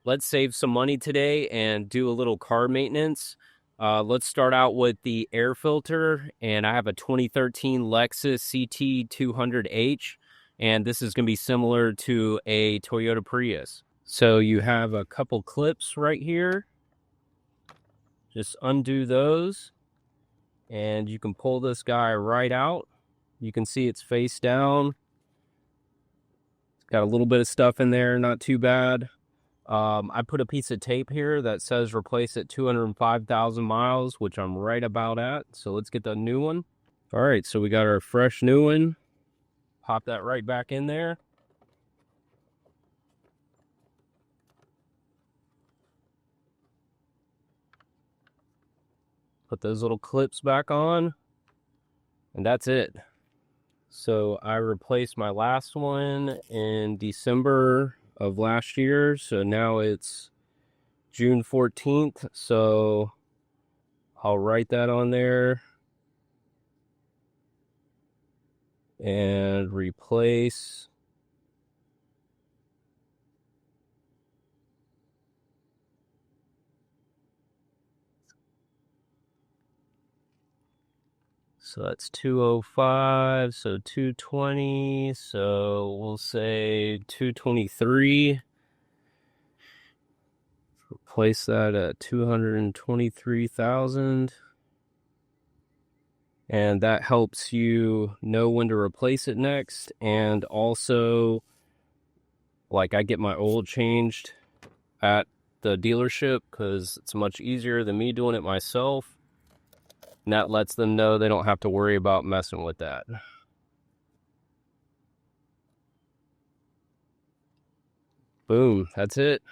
let's save some money today and do a little car maintenance. Let's start out with the air filter, and I have a 2013 Lexus CT 200H, and this is going to be similar to a Toyota Prius. So you have a couple clips right here. Just undo those, and you can pull this guy right out. You can see it's face down. It's got a little bit of stuff in there, not too bad. I put a piece of tape here that says replace at 205,000 miles, which I'm right about at. So let's get the new one. All right, so we got our fresh new one. Pop that right back in there. Put those little clips back on, and that's it. So I replaced my last one in December of last year. So now it's June 14th. So I'll write that on there and replace. So that's 205, so 220, so we'll say 223. Replace that at 223,000. And that helps you know when to replace it next. And also, like, I get my oil changed at the dealership because it's much easier than me doing it myself. And that lets them know they don't have to worry about messing with that. Boom, that's it.